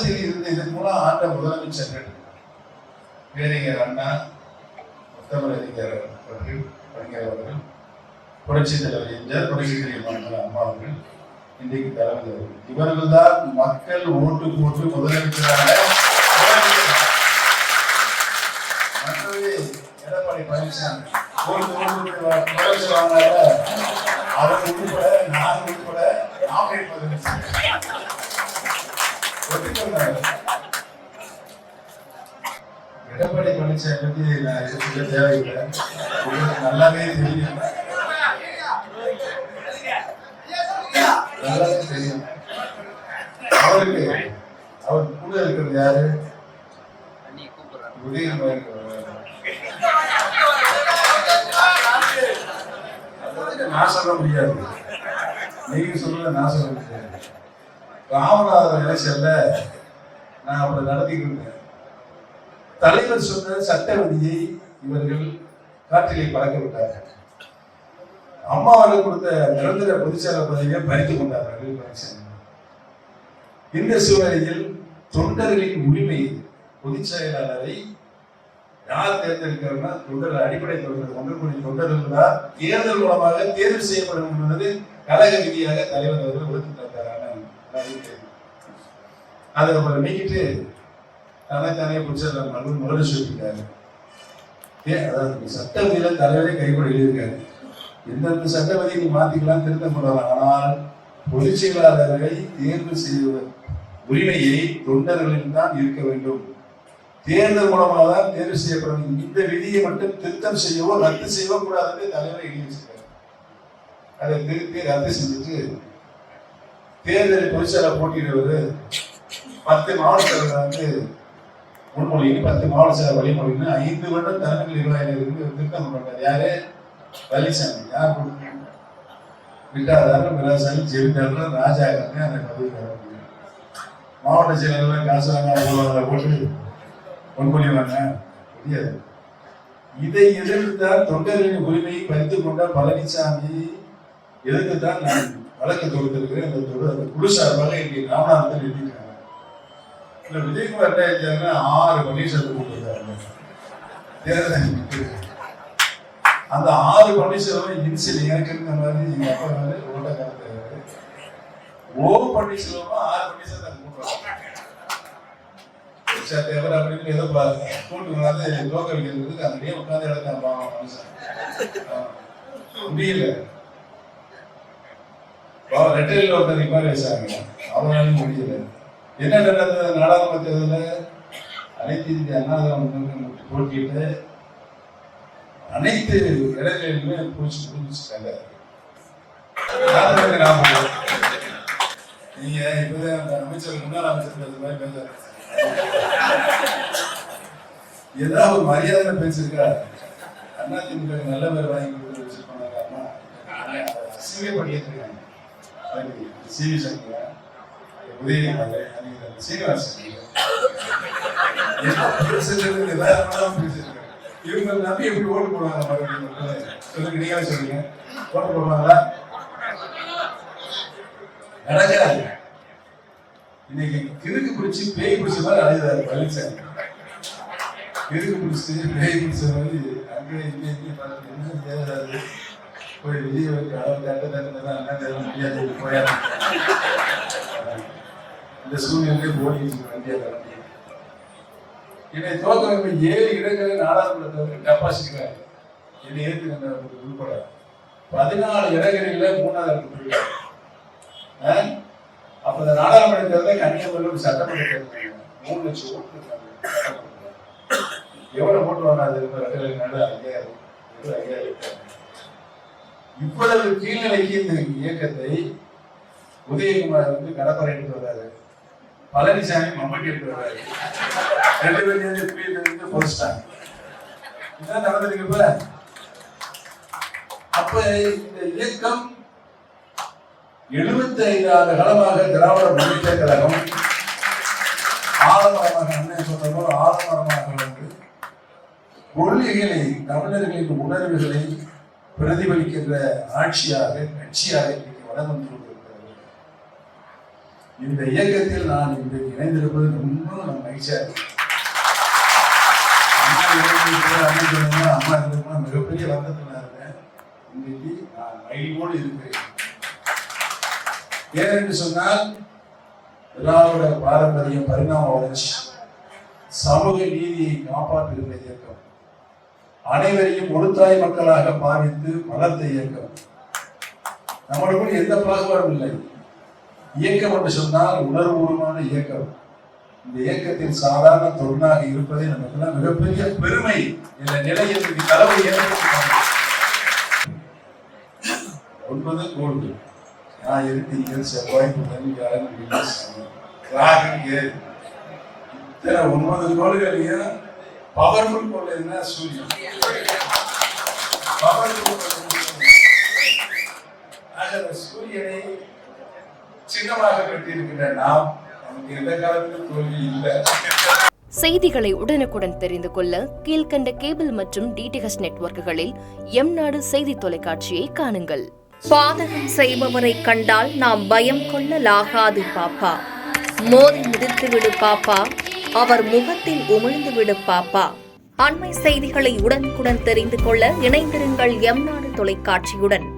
களத்தில் இருந்து இதன் மூலம் ஆண்ட முதலமைச்சர்கள் பேரறிஞர் அண்ணா, முத்தமிழ் அறிஞர் அவர்கள், கலைஞர் அவர்கள், புரட்சி தலைவர் எம்ஜிஆர், புரட்சி தலைவர் அம்மா அவர்கள், இன்றைக்கு தலைவர் அவர்கள், இவர்கள் தான் மக்கள் ஓட்டு போட்டு முதலமைச்சராக. மற்றவே எடப்பாடி பழனிசாமி முதலமைச்சர் வாங்கினால அவர் உட்பட நான் உட்பட நாமினேட் ஒத்துக்கொண்டாங்க. எடப்பாடி பழனிசாமி பற்றி நான் இது சொல்ல தேவையில்லை, உங்களுக்கு நல்லாவே தெரியும். நல்லாவே தெரியும். அவருக்கு அவர் கூட இருக்கிறது யாரு? நான் சொல்ல முடியாது, நீங்க சொல்றத நான் சொல்ல முடியாது. ராமநாதபுரம் எலெக்ஷன்ல நான் அப்படி நடத்திக்கிட்டு தலைவர் சொன்ன சட்ட விதியை இவர்கள் காற்றிலே பறக்க விட்டார்கள். அம்மா அவர்கள் கொடுத்த நிரந்தர பொதுச்செயலாளர் பதவியை பறித்துக் கொண்டார்கள். இந்த சூழ்நிலையில் தொண்டர்களின் உரிமை பொதுச் செயலாளரை யார் தேர்ந்தெடுக்கிறதுனா தொண்டர் அடிப்படை தொண்டர் 1 கோடி தொண்டர்கள் தான் தேர்தல் மூலமாக தேர்வு செய்யப்படும் என்பது கழக விதியாக தலைவர் அவர்கள் ஒதுக்கிட்டார். அதை அவரை நீக்கிட்டு தனத்தானே பொதுச்செயலாளர் மனு முதல்ல சொல்லியிருக்காரு. அதாவது சட்ட விதியில தலைவரே கைப்பட எழுதியிருக்காரு. எந்தெந்த சட்ட விதியை நீ மாத்திக்கலாம், திருத்தம் கொள்ளலாம், ஆனால் பொதுச் செயலாளரை தேர்வு செய்வது உரிமையை தொண்டர்களில் தான் இருக்க வேண்டும். தேர்தல் மூலமாக தான் தேர்வு செய்யப்படும். இந்த விதியை மட்டும் திருத்தம் செய்யவோ ரத்து செய்யவோ கூடாது தலைவரை எழுதி வச்சிருக்காரு. அதை திருத்தி ரத்து செஞ்சுட்டு தேர்தலில் பொதுச்செயலாளர் போட்டியிடுவது 10 மாவட்டத்தில் முன்மொழின்னு 10 மாவட்ட செயலர் வழிமொழின்னு 5 வருடம் தலைமை நிர்வாகிகளுக்கு திருத்தம் பண்றாரு. யாரு? பழனிசாமி. யார் விட்டாதாரு விலாசாமி ஜெயித்தாரு ராஜாங்க அந்த பதவி மாவட்ட செயலர்கள் காசு வாங்க போட்டு முன்மொழிவாங்க முடியாது. இதை எதிர்த்துதான் தொண்டர்களின் உரிமையை பறித்துக் கொண்ட பழனிசாமி எதிர்த்துதான் நான் வழக்கு தொடுத்திருக்கிறேன். அந்த குழு சார்பாக இன்னைக்கு ராமநாதத்தில் எழுதியிருக்காங்க. இந்த விஜயகுமார் என்ன 6 பன்னீர்செல்வம் கொடுத்திருக்காங்க தேர்தல். அந்த 6 பன்னீர்செல்வம் இன்சில் எனக்கு இருந்த மாதிரி எங்க அப்பா வந்து ஓட்டக்காரர் ஓ பன்னீர்செல்வமா 6 பன்னீர்செல்வம் கூட்டுவாங்க. தேவர் அப்படின்னு ஏதோ கூட்டு வந்து லோக்கல் இருக்கிறதுக்கு அங்கேயே உட்காந்து இடத்த முடியல. ரெட்டையில் ஒருத்தர் மாதிரி வச்சாங்க, அவங்களாலையும் முடியல. என்ன நடந்தது? நாடாளுமன்ற தேர்தலில் அனைத்து இந்திய அண்ணா போட்டிட்டு அனைத்து இடங்களிலுமே புடிச்சுட்டாங்க. நீங்க இப்பதான் அந்த அமைச்சர் முன்னாள் அமைச்சர் பேசுற மாதிரி பேசுறாங்க. ஏதாவது ஒரு மரியாதை பேசிருக்கா? அண்ணா திமுக நல்ல பேர் வாங்கி கொடுத்து வச்சிருப்பாங்க. அசிங்கே பண்ணிட்டு இருக்காங்க. சிவி சங்கர், உதயநிதி, சீனிவாசன் இவங்க நம்பி எப்படி ஓட்டு போடுவாங்க? சொல்லுங்க, நீங்களே சொல்லுங்க. ஓட்டு போடுவாங்களா? நடக்காது. இன்னைக்கு கிறுக்கு பிடிச்சி பேய் பிடிச்ச மாதிரி அழைதாரு பழனிசாமி. கிறுக்கு பிடிச்சி பேய் பிடிச்ச மாதிரி அங்கே இங்கே பார்த்து போய் வெளியே முடியாது போயாரு. இந்த சூழ்நிலையிலே போடி வண்டியா கிளம்பி என்னை தோற்ற 7 இடங்களை நாடாளுமன்றத்தில் டெபாசிட் என்னை ஏற்று உள்பட 14 இடங்களில் 3வது போயிருக்காங்க. அப்ப இந்த நாடாளுமன்ற தேர்தல் கன்னியாகுமரி சட்டமன்ற தேர்தல் 3 லட்சம் ஓட்டு எவ்வளவு போட்டுவாங்க? அது 2,50,000. இவ்வளவு கீழ்நிலைக்கு இந்த இயக்கத்தை உதயகுமார் வந்து கடப்பரை எடுத்து வர்றாரு, பழனிசாமி மம்பட்டி எடுத்து வர்றாரு. 2 பேரும் பொறிச்சிட்டாங்க. இதான் நடந்திருக்கு. அப்ப இந்த இயக்கம் 75 ஆண்டு காலமாக திராவிட முன்னேற்ற கழகம் ஆலமரமாக அண்ணன் சொன்ன போது ஆலமரமாக வந்து கொள்கைகளை தமிழர்களின் உணர்வுகளை பிரதிபலிக்கின்ற ஆட்சியாக கட்சியாக இன்னைக்கு வளம் வந்து கொண்டிருக்கிறது. இந்த இயக்கத்தில் நான் இன்றைக்கு இணைந்திருப்பது ரொம்ப மகிழ்ச்சியா இருக்கு. அம்மா இருந்திருக்கா மிகப்பெரிய வருத்தத்தில் நான் இருக்கேன். இன்னைக்கு நான் மகிழ்வோடு இருக்கிறேன். ஏனென்று சொன்னால் திராவிட பாரம்பரியம் பரிணாம வளர்ச்சி சமூக நீதியை காப்பாற்றுகிற இயக்கம், அனைவரையும் ஒரு தாய் மக்களாக பாவித்து வளர்ந்த இயக்கம். நம்மளுக்குள் எந்த பாகுபாடும் இல்லை. இயக்கம் என்று சொன்னால் உணர்வுபூர்வமான இயக்கம். இந்த இயக்கத்தில் சாதாரண தொழிலாக இருப்பதை நமக்கு மிகப்பெரிய பெருமை. இந்த நிலையில் தலைமை ஒன்பது கோல்டு ஞாயிறு செவ்வாய் புதன் வியாழன் ராகன் ஏழு. இத்தனை 9 கோள்களையும் பவர்ஃபுல் கோள் என்ன? சூரியன். சூரியனை சின்னமாக கட்டியிருக்கிற நாம் நமக்கு எந்த காலத்திலும் தோல்வி இல்லை. செய்திகளை உடனுக்குடன் தெரிந்து கொள்ள கீழ்கண்ட கேபிள் மற்றும் டிடிஹெச் நெட்வொர்க்குகளில் எம்நாடு செய்தி தொலைக்காட்சியை காணுங்கள். பாதகம் செய்பவரை கண்டால் நாம் பயம் கொள்ளலாகாது பாப்பா. மோதி மிதித்துவிடு பாப்பா, அவர் முகத்தில் உமிழ்ந்துவிடு பாப்பா. அண்மை செய்திகளை உடனுக்குடன் தெரிந்து கொள்ள இணைந்திருங்கள் எம்நாடு தொலைக்காட்சியுடன்.